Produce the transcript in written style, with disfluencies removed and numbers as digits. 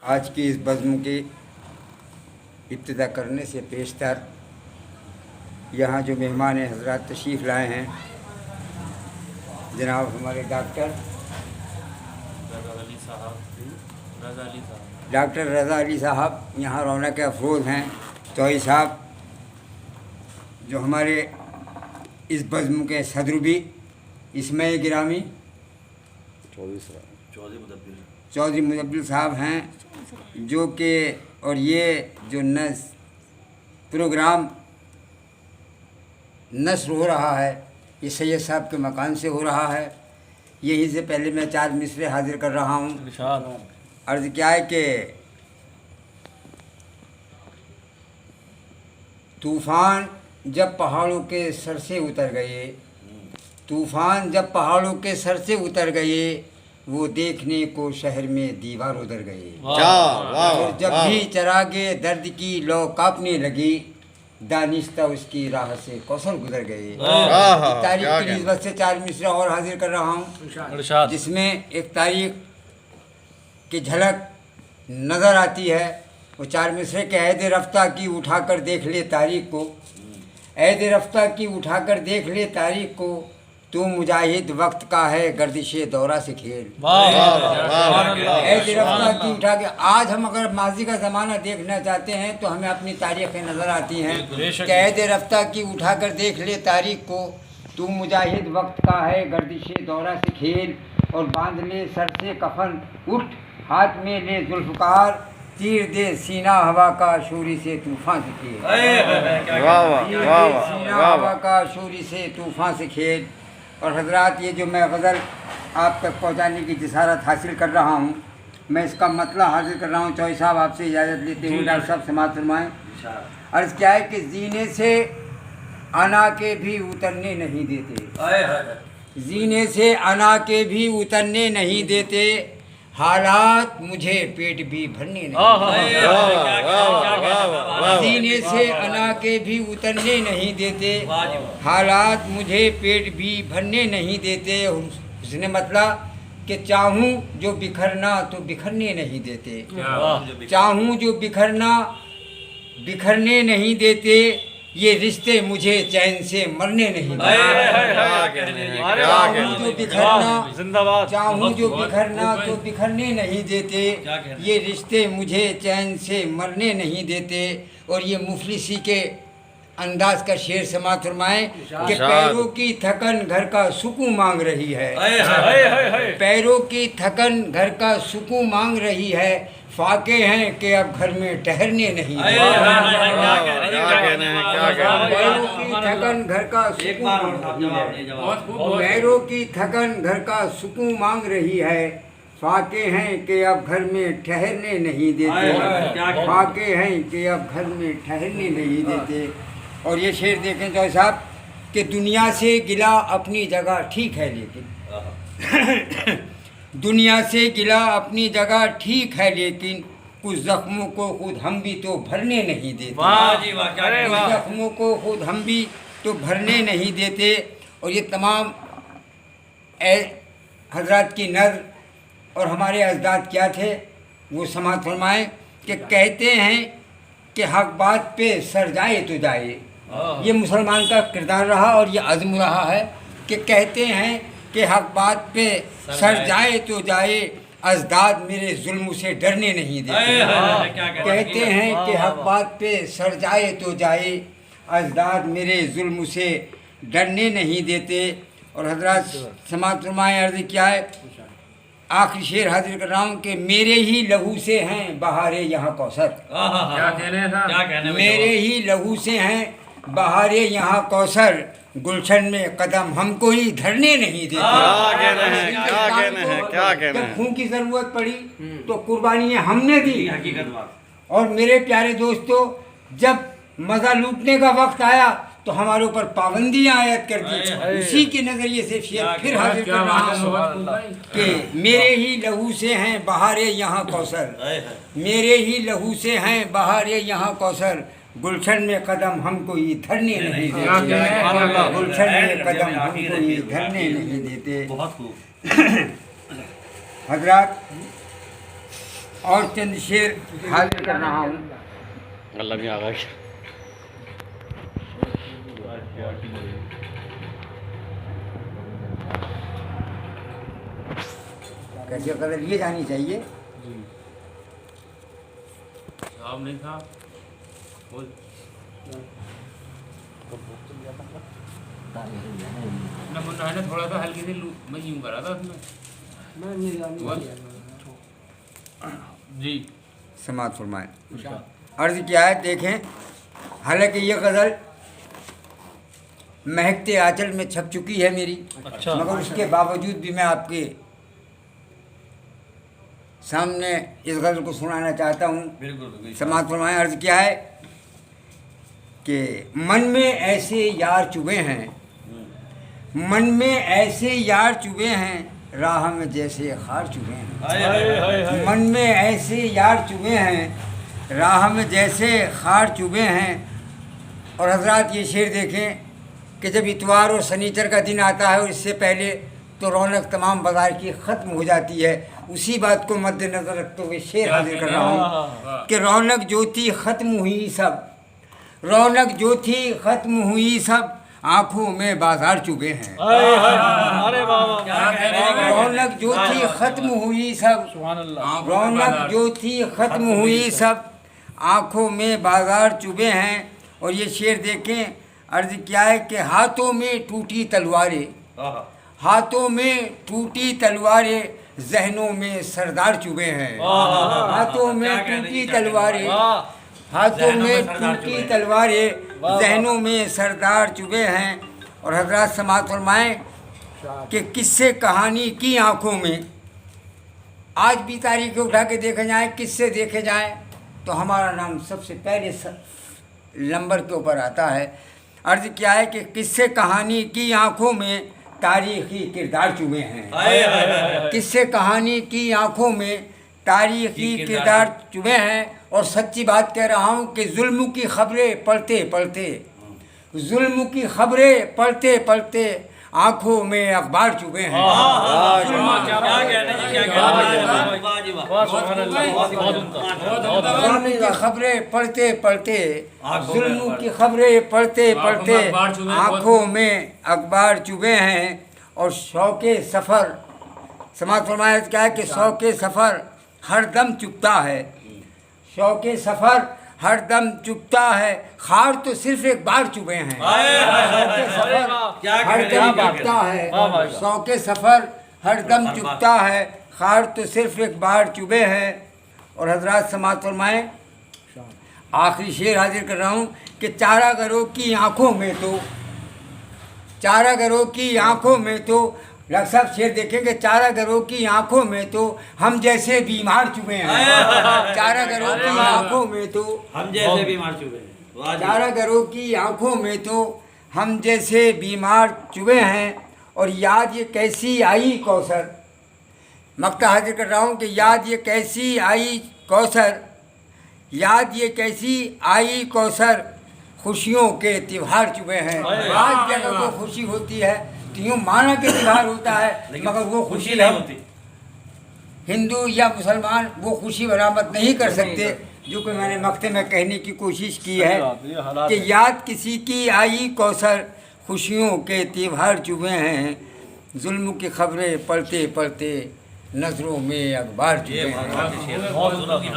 आज की इस बज़्म के इब्तिदा करने से पेशतर यहाँ जो मेहमान हज़रात तशरीफ़ लाए हैं, जनाब हमारे डॉक्टर रज़ा अली साहब यहाँ रौनक अफरोज़ हैं। तोई साहब जो हमारे इस बज़्म के सदर भी इसमें गिरामी चौधरी मुदब्बिर साहब हैं, जो कि और ये जो प्रोग्राम नस्र हो रहा है ये सैयद साहब के मकान से हो रहा है। यहीं से पहले मैं 4 मिसरे हाजिर कर रहा हूँ। अर्ज़ क्या है कि तूफ़ान जब पहाड़ों के सर से उतर गए, तूफ़ान जब पहाड़ों के सर से उतर गए, वो देखने को शहर में दीवार उतर गए। और जब भी चरागे दर्द की लौ कांपने लगी, दानिश्ता उसकी राह से कौशल गुजर गए। तारीख की निस्बत से 4 मिसरा और हाजिर कर रहा हूँ, जिसमें एक तारीख की झलक नज़र आती है। वो 4 मिसरे के ऐद रफ्ता की उठाकर देख ले तारीख को, ऐद रफ्ता की उठाकर देख ले तारीख को, तू मुजाहिद वक्त का है गर्दिशे दौरा से खेल। ऐद रफ्ता की उठा के आज हम अगर माजी का ज़माना देखना चाहते हैं तो हमें अपनी तारीखें नज़र आती हैं। ऐद रफ्ता की उठाकर देख ले तारीख को, तू मुजाहिद वक्त का है गर्दिशे दौरा से खेल, और बांध ले सर से कफन, उठ हाथ में ले जुल्फ़कार, तीर दे सीना हवा का शूरी से तूफ़ान से खेल। सीना हवा का शूरी से तूफ़ान से खेल। और हजरात, ये जो मैं गज़ल आप तक पहुँचाने की जसारत हासिल कर रहा हूँ, मैं इसका मतलब हासिल कर रहा हूँ। चौधरी साहब आपसे इजाज़त लेते हुए डॉक्टर साहब समाअत फरमाएं। अर्ज़ क्या है कि जीने से अना के भी उतरने नहीं देते, जीने से अना के भी उतरने नहीं देते, हालात मुझे पेट भी भरने नहीं देते। जीने से अना के भी उतरने नहीं देते, हालात मुझे पेट भी भरने नहीं देते। उसने मतलब कि चाहूँ जो बिखरना तो बिखरने नहीं देते, चाहूँ जो बिखरना बिखरने नहीं देते, ये रिश्ते मुझे चैन से मरने नहीं देते। चाहूँ जो बिखरना, चाहूँ जो बिखरना तो बिखरने नहीं देते, ये रिश्ते मुझे चैन से मरने नहीं देते। और ये मुफलिसी के अंदाज का शेर समाअत फरमाएं कि पैरों की थकन घर का सुकून मांग रही है, पैरों की थकन घर का सुकून मांग रही है, फाके हैं कि अब घर में ठहरने नहीं देते। पैरों की थकन घर का सुकून, पैरों की थकन घर का सुकून मांग रही है, फाके हैं कि अब घर में ठहरने नहीं देते, फाके हैं कि अब घर में ठहरने नहीं देते। और ये शेर देखें चौधरी साहब कि दुनिया से गिला अपनी जगह ठीक है, लेकिन दुनिया से गिला अपनी जगह ठीक है, लेकिन कुछ जख्मों को खुद हम भी तो भरने नहीं देते। कुछ जख्मों को खुद हम भी तो भरने नहीं देते। और ये तमाम हजरात की नज़र और हमारे अजदाद क्या थे वो समाअत फरमाएं कि कहते हैं कि हक बात पे सर जाए तो जाए। ये मुसलमान का किरदार रहा और ये अज़्म रहा है कि कहते हैं कि हक बात पे सर जाए तो जाए, अजदाद मेरे जुल्म से डरने नहीं देते। कहते हैं कि हक बात पे सर जाए तो जाए, अजदाद मेरे जुल्म से डरने नहीं देते। और हजरत समाअत फरमाएं, अर्ज़ क्या है, आखिरी शेर हाजिर कर रहा हूँ कि मेरे ही लहू से हैं बहारे यहाँ कौसर, मेरे ही लहू से हैं बहारे यहाँ कौसर, गुलशन में कदम हमको ही धरने नहीं देते। जब खून की जरूरत पड़ी तो कुर्बानियाँ हमने दी। और मेरे प्यारे दोस्तों, जब मज़ा लूटने का वक्त आया तो हमारे ऊपर पाबंदियाँ आयत कर दी। उसी के नज़रिए से फिर हाजिर कर रहा हूँ कि मेरे ही लहू से हैं बहारे यहाँ कौसर, मेरे ही लहू से हैं बहारे यहाँ कौसर, गुलशन में कदम हमको ही धरने नहीं देते, गुलशन में कदम हमको ही धरने नहीं देते। हजरात, और चंद शेर हाजिर कर रहा हूँ। अल्लाह भी आ गया। कैसे कदर ये जानी चाहिए। साहब नहीं था बोल ना मुन्ना है ना थोड़ा सा हल्की सी मैं यूं करा था उसमें जी समाज फरमाए। अर्ज क्या है देखें, हालांकि ये गज़ल महकते आंचल में छप चुकी है मेरी, मगर उसके बावजूद भी मैं आपके सामने इस गज़ल को सुनाना चाहता हूँ। बिल्कुल समाज फरमाए। अर्ज क्या है कि मन में ऐसे यार चुभे हैं, मन में ऐसे यार चुभे हैं, राह में जैसे खार चुभे हैं। मन में ऐसे यार चुभे हैं, राह में जैसे खार चुभे हैं। और हजरात ये शेर देखें कि जब इतवार और शनिचर का दिन आता है और इससे पहले तो रौनक तमाम बाज़ार की ख़त्म हो जाती है। उसी बात को मद्देनज़र रखते हुए शेर हाजिर कर रहा हूँ कि रौनक जो थी ख़त्म हुई सब, रौनक जो थी ख़त्म हुई सब, आँखों में बाजार चुभे हैं। अरे रौनक जो थी ख़त्म हुई सब, रौनक जो थी ख़त्म हुई सब, आँखों में बाजार चुभे हैं। और ये शेर देखें, अर्ज क्या है कि हाथों में टूटी तलवारें, हाथों में टूटी तलवारें, जहनों में सरदार चुभे हैं। हाथों में टूटी तलवारें, हाथों में टूटी तलवारें, जहनों में सरदार चुभे हैं। और हजरात समाअत फरमाएं कि किस्से कहानी की आंखों में, आज भी तारीखें उठा के देखे जाएं, किस्से देखे जाएं तो हमारा नाम सबसे पहले नंबर के ऊपर आता है। अर्ज क्या है कि किस्से कहानी की आंखों में तारीखी किरदार चुभे हैं। किस्से कहानी की आंखों में तारीखी किरदार चुभे हैं। और सच्ची बात कह रहा हूँ कि जुल्म की खबरें पढ़ते पढ़ते, जुल्म की खबरें पढ़ते पढ़ते, आँखों में अखबार चुभे हैं। जुल्म की खबरें पढ़ते पढ़ते, जुल्म की खबरें पढ़ते पढ़ते, आँखों में अखबार चुभे हैं। और शौक़े सफ़र, समाज फरमाया क्या है कि शौक़े सफ़र हर दम चुभता है, शौक़े सफ़र हर दम चुभता है, खार तो सिर्फ एक बार चुभे हैं। शौक़े सफ़र हर दम चुभता है, शौक़े सफ़र हर दम चुभता है, खार तो सिर्फ एक बार चुभे हैं। और हजरात समाअत फरमाएं, आखिरी शेर हाजिर कर रहा हूँ कि चारागरों की आँखों में तो, चारागरों की आँखों में तो, डॉक्टर साहब शेर देखेंगे, चारागरों की आंखों में तो हम जैसे बीमार चुभे हैं। चारागरों की आंखों में तो हम जैसे बीमार चुभे हैं। चारागरों की आंखों में तो हम जैसे बीमार चुभे हैं। और याद ये कैसी आई कौसर, मक्ता हाजिर कर रहा हूँ कि याद ये कैसी आई कौसर, याद ये कैसी आई कौसर, खुशियों के त्योहार चुभे हैं। आज जगह को खुशी होती है तो यूँ माना के त्योहार होता है, मगर वो खुशी नहीं होती। हिंदू या मुसलमान वो खुशी बरामद नहीं कर सकते, जो कि मैंने मक्ते में कहने की कोशिश की है कि याद किसी की आई कौसर, खुशियों के त्योहार चुभे हैं। जुल्म की खबरें पढ़ते पढ़ते, नज़रों में अखबार चुभे हैं।